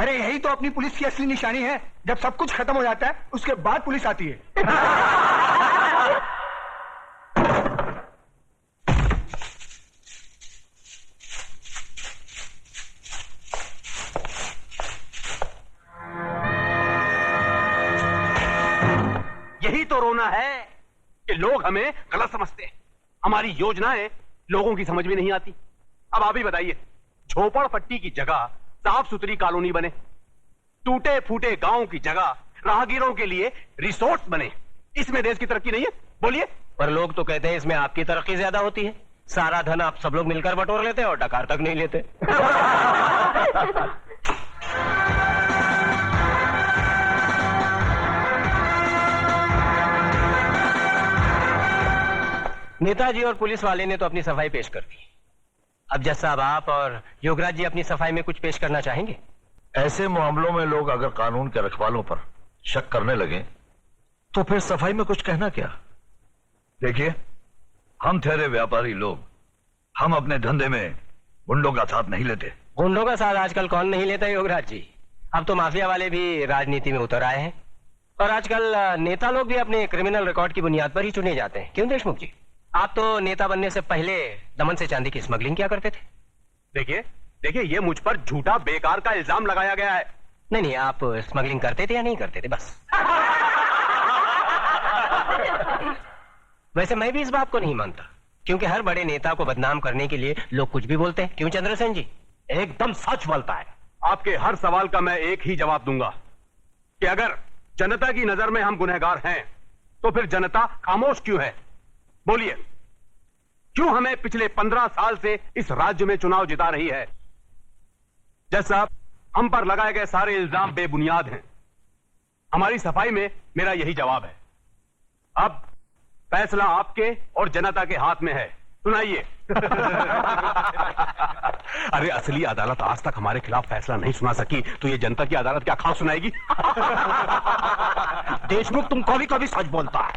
अरे यही तो अपनी पुलिस की असली निशानी है। जब सब कुछ खत्म हो जाता है उसके बाद पुलिस आती है। यही तो रोना है कि लोग हमें गलत समझते हैं। हमारी योजनाएं लोगों की समझ में नहीं आती। अब आप ही बताइए, झोपड़पट्टी की जगह साफ सुथरी कॉलोनी बने, टूटे फूटे गांव की जगह राहगीरों के लिए रिसोर्ट बने, इसमें देश की तरक्की नहीं है? बोलिए। पर लोग तो कहते हैं इसमें आपकी तरक्की ज्यादा होती है। सारा धन आप सब लोग मिलकर बटोर लेते हैं और डकार तक नहीं लेते। नेताजी और पुलिस वाले ने तो अपनी सफाई पेश कर दी। अब जज साहब, आप और योगराज जी अपनी सफाई में कुछ पेश करना चाहेंगे? ऐसे मामलों में लोग अगर कानून के रखवालों पर शक करने लगे तो फिर सफाई में कुछ कहना क्या। देखिए, हम ठहरे व्यापारी लोग, हम अपने धंधे में गुंडों का साथ नहीं लेते। गुंडों का साथ आजकल कौन नहीं लेता योगराज जी? अब तो माफिया वाले भी राजनीति में उतर आए हैं और आजकल नेता लोग भी अपने क्रिमिनल रिकॉर्ड की बुनियाद पर ही चुने जाते हैं। क्यों देशमुख जी, आप तो नेता बनने से पहले दमन से चांदी की स्मगलिंग क्या करते थे? देखिए ये मुझ पर झूठा बेकार का इल्जाम लगाया गया है। नहीं, आप स्मगलिंग करते थे या नहीं करते थे? बस। वैसे मैं भी इस बात को नहीं मानता, क्योंकि हर बड़े नेता को बदनाम करने के लिए लोग कुछ भी बोलते हैं। क्यों चंद्रसेन जी? एकदम सच बोलता है। आपके हर सवाल का मैं एक ही जवाब दूंगा कि अगर जनता की नजर में हम गुनहगार हैं तो फिर जनता खामोश क्यों है? बोलिए, क्यों हमें पिछले 15 साल से इस राज्य में चुनाव जिता रही है? जज साहब, हम पर लगाए गए सारे इल्जाम बेबुनियाद हैं। हमारी सफाई में मेरा यही जवाब है। अब फैसला आपके और जनता के हाथ में है। सुनाइए। अरे असली अदालत आज तक हमारे खिलाफ फैसला नहीं सुना सकी तो ये जनता की अदालत क्या खास सुनाएगी? देशमुख, तुम कभी कभी सच बोलता है।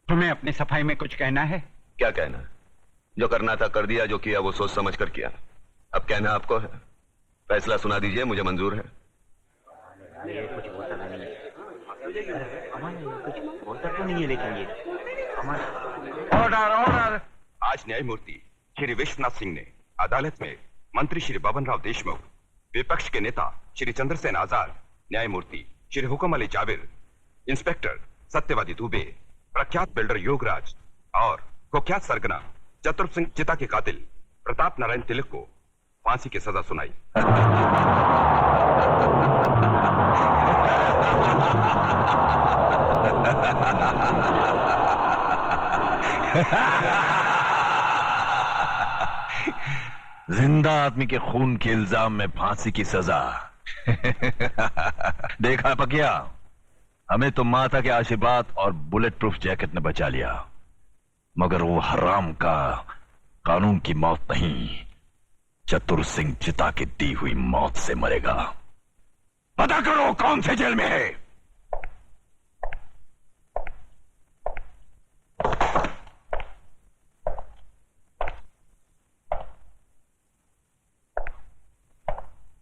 तुम्हें अपनी सफाई में कुछ कहना है? क्या कहना? जो करना था कर दिया, जो किया वो सोच समझ कर किया। अब कहना आपको है। फैसला सुना दीजिए, मुझे मंजूर है। कुछ बोलता नहीं है, कुछ बोलता तो नहीं है, लेकिन ये ऑर्डर। आज न्यायमूर्ति श्री विश्वनाथ सिंह ने अदालत में मंत्री श्री बबन राव देशमुख, विपक्ष के नेता श्री चंद्रसेन आजाद, न्यायमूर्ति श्री हुकम अली जाबिर, इंस्पेक्टर सत्यवादी दुबे, प्रख्यात बिल्डर योगराज और कुख्यात सरगना चतुर सिंह चिता के कातिल प्रताप नारायण तिलक को फांसी की सजा सुनाई। जिंदा आदमी के खून के इल्जाम में फांसी की सजा। देखा पकिया, हमें तो माता के आशीर्वाद और बुलेट प्रूफ जैकेट ने बचा लिया, मगर वो हराम का कानून की मौत नहीं, चतुर सिंह चिता की दी हुई मौत से मरेगा। पता करो कौन से जेल में है।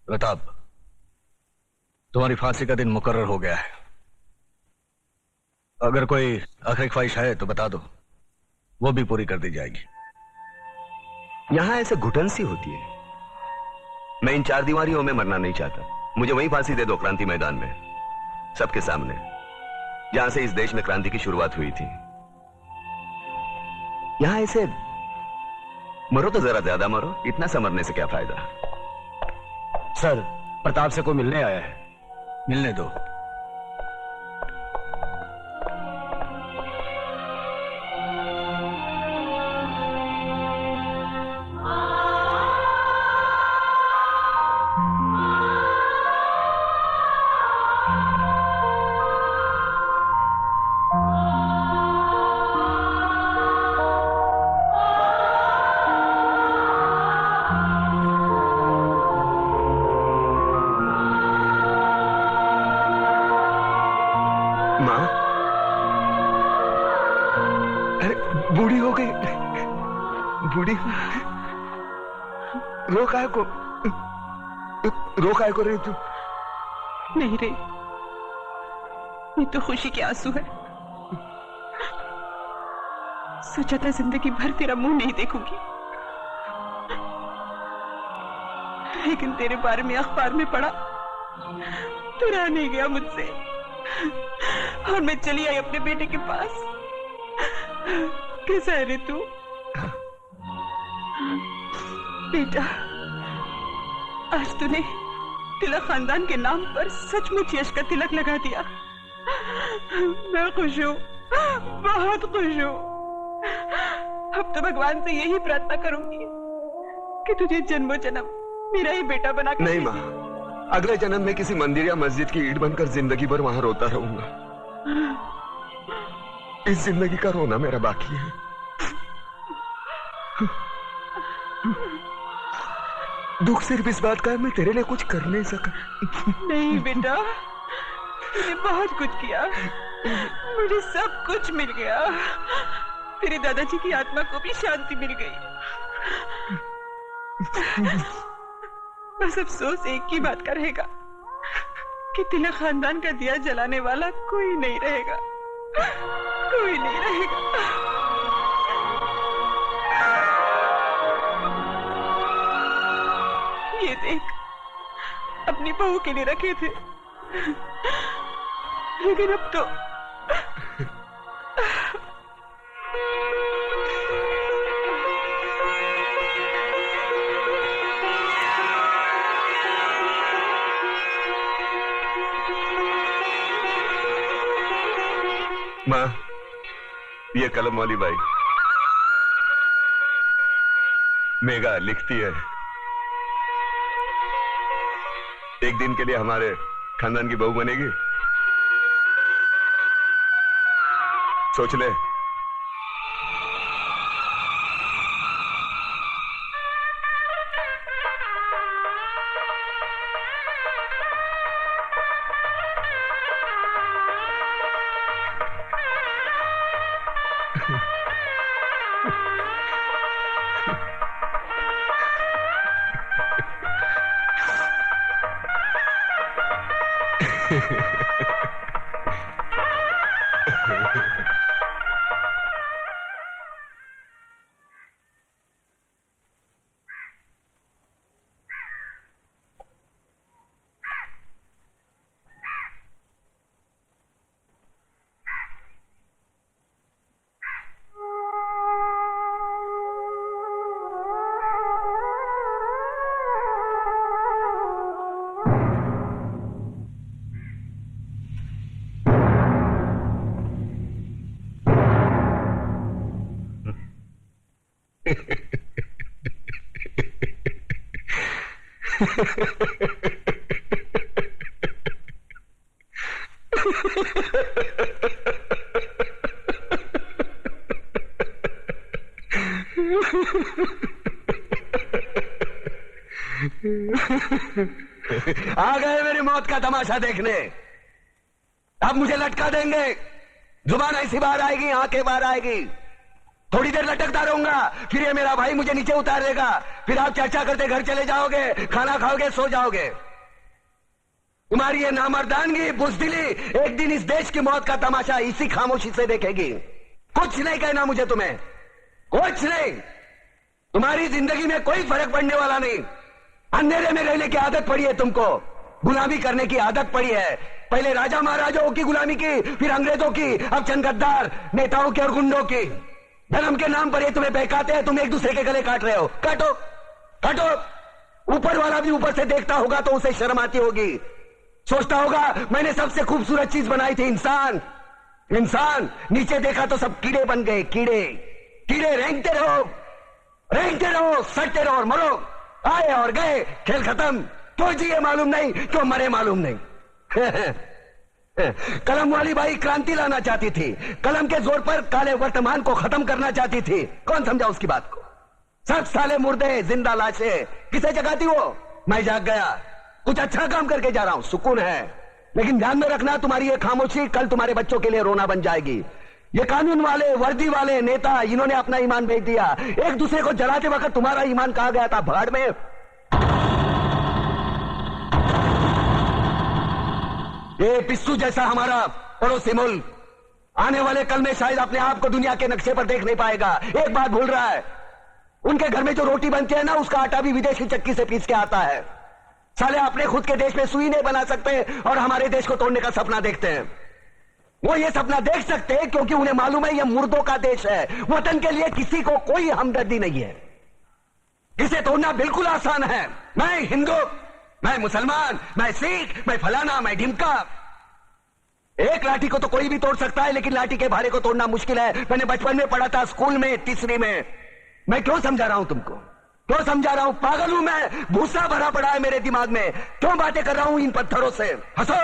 प्रताप, तुम्हारी फांसी का दिन मुकर्रर हो गया है। अगर कोई आखिरी ख्वाहिश है तो बता दो, वो भी पूरी कर दी जाएगी। यहां ऐसे घुटन सी होती है। मैं इन चार दीवारियों में मरना नहीं चाहता। मुझे वहीं फांसी दे दो, क्रांति मैदान में, सबके सामने, जहां से इस देश में क्रांति की शुरुआत हुई थी। यहां ऐसे मरो तो जरा ज्यादा मरो, इतना सा मरने से क्या फायदा। सर, प्रताप से कोई मिलने आया है, मिलने दो। गई, बूढ़ी रो काय को रही तू? नहीं रे, ये तो खुशी के आंसू है। सोचा था जिंदगी भर तेरा मुंह नहीं देखूंगी, लेकिन तेरे बारे में अखबार में पढ़ा तो रहा नहीं गया मुझसे, और मैं चली आई अपने बेटे के पास। कैसा है रे तू? बेटा, आज तूने तिलक खानदान के नाम पर सचमुच यश का तिलक लगा दिया। मैं खुश हूँ, बहुत खुश हूँ। अब तो भगवान से यही प्रार्थना करूंगी कि तुझे जन्मों जन्म मेरा ही बेटा बना कर। नहीं माँ, अगले जन्म में किसी मंदिर या मस्जिद की ईंट बनकर जिंदगी भर वहां रोता रहूंगा। इस जिंदगी का रोना मेरा बाकी है। दुख सिर्फ इस बात का है मैं तेरे लिए कुछ कर नहीं सका। नहीं बेटा, तूने बहुत कुछ किया, मुझे सब कुछ मिल गया। तेरे दादाजी की आत्मा को भी शांति मिल गई। बस अफसोस एक ही बात का रहेगा कि तिलक खानदान का दिया जलाने वाला कोई नहीं रहेगा, कोई नहीं रहेगा। ये देख, अपनी बहू के लिए रखे थे, लेकिन अब तो माँ, ये कलम वाली बाई मेघा लिखती है, एक दिन के लिए हमारे खानदान की बहू बनेगी। सोच ले। आ गए मेरी मौत का तमाशा देखने। अब मुझे लटका देंगे, जुबान ऐसी बाहर आएगी, आंखें बाहर आएगी, थोड़ी देर लटकता रहूंगा, फिर ये मेरा भाई मुझे नीचे उतार देगा, फिर आप चर्चा करते घर चले जाओगे, खाना खाओगे, सो जाओगे। तुम्हारी ये नामर्दानगी, बुज़दिली एक दिन इस देश की मौत का तमाशा इसी खामोशी से देखेगी। कुछ नहीं कहना मुझे तुम्हें, कुछ नहीं। तुम्हारी जिंदगी में कोई फर्क पड़ने वाला नहीं। अंधेरे में रहने की आदत पड़ी है तुमको, गुलामी करने की आदत पड़ी है। पहले राजा महाराजाओं की गुलामी की, फिर अंग्रेजों की, अब चंद गद्दार नेताओं की और गुंडों की। धर्म के नाम पर ये तुम्हें बहकाते हैं, तुम एक दूसरे के गले काट रहे हो। काटो काटो। ऊपर वाला भी ऊपर से देखता होगा तो उसे शर्म आती होगी, सोचता होगा मैंने सबसे खूबसूरत चीज बनाई थी, इंसान। इंसान नीचे देखा तो सब कीड़े बन गए, कीड़े। कीड़े रेंगते रहो, सटते रहो और मरो। आए और गए, खेल खत्म। क्यों जिए मालूम नहीं, क्यों मरे मालूम नहीं। कलम वाली बाई क्रांति लाना चाहती थी, कलम के जोर पर काले वर्तमान को खत्म करना चाहती थी। कौन समझा उसकी बात को? सब साले मुर्दे, जिंदा लाशें। किसे जगाती वो? मैं जाग गया, कुछ अच्छा काम करके जा रहा हूं, सुकून है। लेकिन ध्यान में रखना, तुम्हारी ये खामोशी कल तुम्हारे बच्चों के लिए रोना बन जाएगी। ये कानून वाले, वर्दी वाले नेता, इन्होंने अपना ईमान बेच दिया। एक दूसरे को जलाते वक्त तुम्हारा ईमान कहां गया था? भाड़ में। ये पिस्सू जैसा हमारा पड़ोसी मुल्क आने वाले कल में शायद अपने आप को दुनिया के नक्शे पर देख नहीं पाएगा। एक बात भूल रहा है, उनके घर में जो रोटी बनती है ना, उसका आटा भी विदेशी चक्की से पीस के आता है। साले अपने खुद के देश में सुई नहीं बना सकते और हमारे देश को तोड़ने का सपना देखते हैं। वो ये सपना देख सकते हैं क्योंकि उन्हें मालूम है ये मुर्दों का देश है। वतन के लिए किसी को कोई हमदर्दी नहीं है। इसे तोड़ना बिल्कुल आसान है। मैं हिंदू, मैं मुसलमान, मैं सिख, मैं फलाना, मैं ढिमका। एक लाठी को तो कोई भी तोड़ सकता है, लेकिन लाठी के भारे को तोड़ना मुश्किल है। मैंने बचपन में पढ़ा था, स्कूल में, तीसरी में। मैं क्यों समझा रहा हूं तुमको? क्यों समझा रहा हूं? पागल हूं मैं? भूसा भरा पड़ा है मेरे दिमाग में। क्यों बातें कर रहा हूं इन पत्थरों से? हंसो,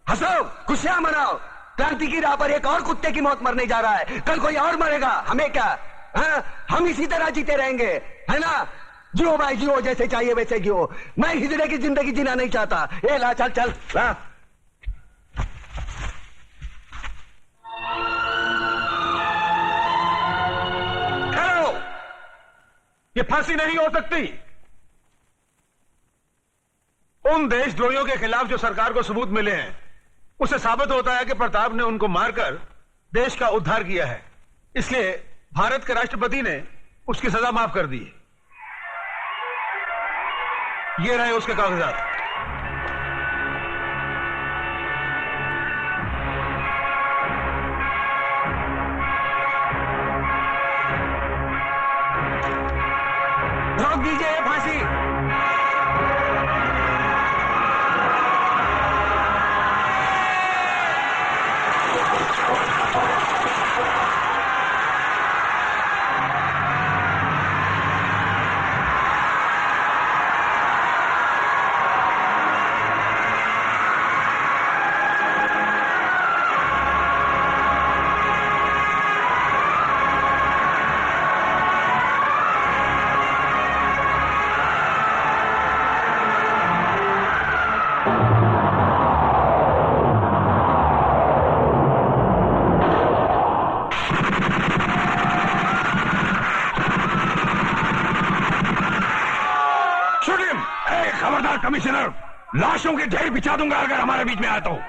हंसो, खुशियां मनाओ। क्रांति की राह पर एक और कुत्ते की मौत मरने जा रहा है। कल कोई और मरेगा, हमें क्या? हम इसी तरह जीते रहेंगे, है ना? जियो भाई जियो, जैसे चाहिए वैसे जियो। मैं हिजड़े की जिंदगी जीना नहीं चाहता। ए ला, चल चल ला। ये फांसी नहीं हो सकती। उन देशद्रोहियों के खिलाफ जो सरकार को सबूत मिले हैं, उससे साबित होता है कि प्रताप ने उनको मारकर देश का उद्धार किया है। इसलिए भारत के राष्ट्रपति ने उसकी सजा माफ कर दी। ये रहे उसके कागजात। रोक दीजिए ये फांसी। खबरदार कमिश्नर, लाशों के ढेर बिछा दूंगा अगर हमारे बीच में आया तो।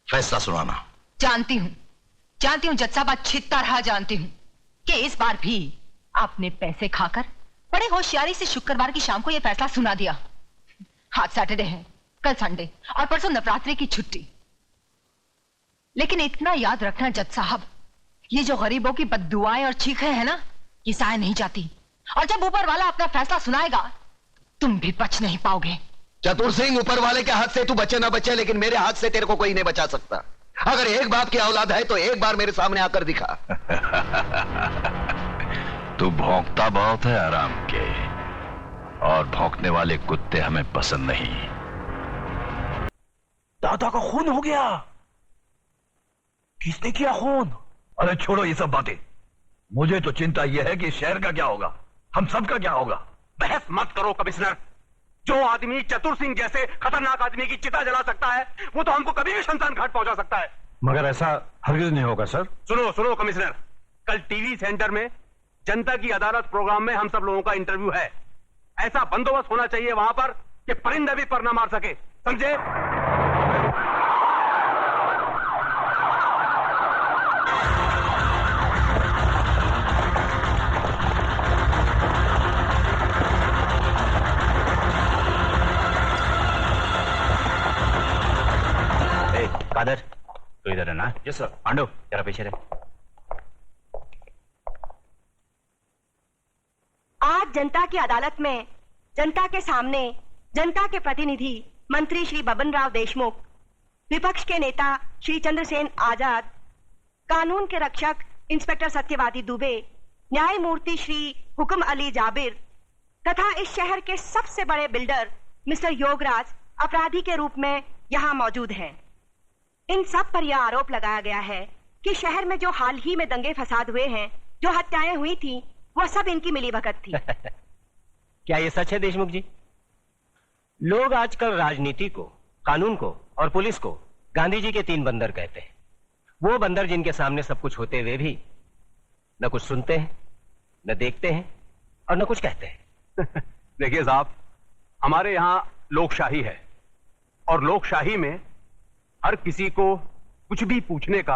फैसला सुनाना। जानती हूँ जज साहब, अच्छी तरह जानती हूँ कि इस बार भी आपने पैसे खाकर बड़े होशियारी से शुक्रवार की शाम को यह फैसला सुना दिया। आज सैटरडे है, कल संडे और परसों नवरात्रि की छुट्टी। लेकिन इतना याद रखना जज साहब, ये जो गरीबों की बद्दुआएं और चीखें हैं ना, ये साए नहीं जाती। और जब ऊपर वाला अपना फैसला सुनाएगा, तुम भी बच नहीं पाओगे। चतुर सिंह, ऊपर वाले के हाथ से तू बचे ना बचे, लेकिन मेरे हाथ से तेरे को कोई नहीं बचा सकता। अगर एक बाप की औलाद है तो एक बार मेरे सामने आकर दिखा। तू भौंकता बहुत है आराम के, और भौंकने वाले कुत्ते हमें पसंद नहीं। दादा का खून हो गया। किसने किया खून? अरे छोड़ो ये सब बातें। मुझे तो चिंता यह है कि शहर का क्या होगा, हम सब का क्या होगा। बहस मत करो कमिश्नर। जो आदमी चतुर सिंह जैसे खतरनाक आदमी की चिता जला सकता है, वो तो हमको कभी भी शमशान घाट पहुंचा सकता है। मगर ऐसा हरगिज नहीं होगा सर। सुनो सुनो कमिश्नर, कल टीवी सेंटर में जनता की अदालत प्रोग्राम में हम सब लोगों का इंटरव्यू है। ऐसा बंदोबस्त होना चाहिए वहां पर कि परिंदा भी पर न मार सके, समझे? कादर तो इधर है ना? Yes sir. पांडु जरा पीछे रहे। आज जनता की अदालत में जनता के सामने जनता के प्रतिनिधि मंत्री श्री बबन राव देशमुख, विपक्ष के नेता श्री चंद्रसेन आजाद, कानून के रक्षक इंस्पेक्टर सत्यवादी दुबे, न्यायमूर्ति श्री हुकम अली जाबिर तथा इस शहर के सबसे बड़े बिल्डर मिस्टर योगराज अपराधी के रूप में यहाँ मौजूद हैं। इन सब पर यह आरोप लगाया गया है कि शहर में जो हाल ही में दंगे फसाद हुए हैं, जो हत्याएं हुई थी, वह सब इनकी मिलीभगत थी। क्या ये सच है देशमुख जी? लोग आजकल राजनीति को, कानून को और पुलिस को गांधी जी के 3 बंदर कहते हैं। वो बंदर जिनके सामने सब कुछ होते हुए भी न कुछ सुनते हैं, न देखते हैं और न कुछ कहते हैं। देखिए साहब, हमारे यहाँ लोकशाही है और लोकशाही में हर किसी को कुछ भी पूछने का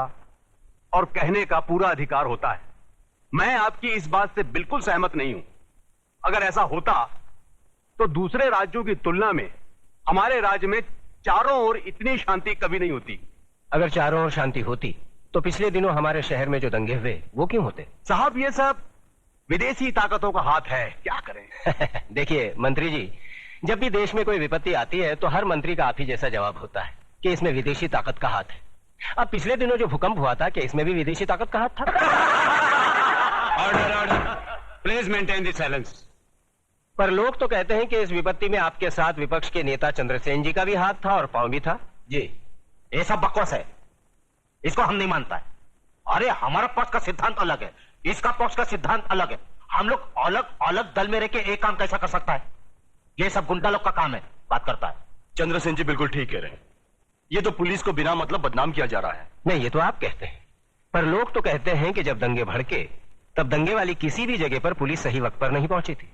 और कहने का पूरा अधिकार होता है। मैं आपकी इस बात से बिल्कुल सहमत नहीं हूं। अगर ऐसा होता तो दूसरे राज्यों की तुलना में हमारे राज्य में चारों ओर इतनी शांति कभी नहीं होती। अगर चारों ओर शांति होती तो पिछले दिनों हमारे शहर में जो दंगे हुए वो क्यों होते? साहब, ये सब विदेशी ताकतों का हाथ है, क्या करें। देखिए मंत्री जी, जब भी देश में कोई विपत्ति आती है तो हर मंत्री का आप ही जैसा जवाब होता है कि इसमें विदेशी ताकत का हाथ है। अब पिछले दिनों जो भूकंप हुआ था, क्या इसमें भी विदेशी ताकत का हाथ था? Order order, please maintain the silence. पर लोग तो कहते हैं कि इस विपत्ति में आपके साथ विपक्ष के नेता चंद्रसेन जी का भी हाथ था और पांव भी था। जी, ये सब बकवास है, इसको हम नहीं मानता है। अरे हमारा पक्ष का सिद्धांत अलग है, इसका पक्ष का सिद्धांत अलग है। हम लोग अलग अलग दल में रह के एक काम कैसा कर सकता है? ये सब गुंडा लोग का काम है, बात करता है। चंद्रसेन जी बिल्कुल ठीक कह रहे हैं। ये तो पुलिस को बिना मतलब बदनाम किया जा रहा है। नहीं, ये तो आप कहते हैं, पर लोग तो कहते हैं कि जब दंगे भड़के तब दंगे वाली किसी भी जगह पर पुलिस सही वक्त पर नहीं पहुंची थी।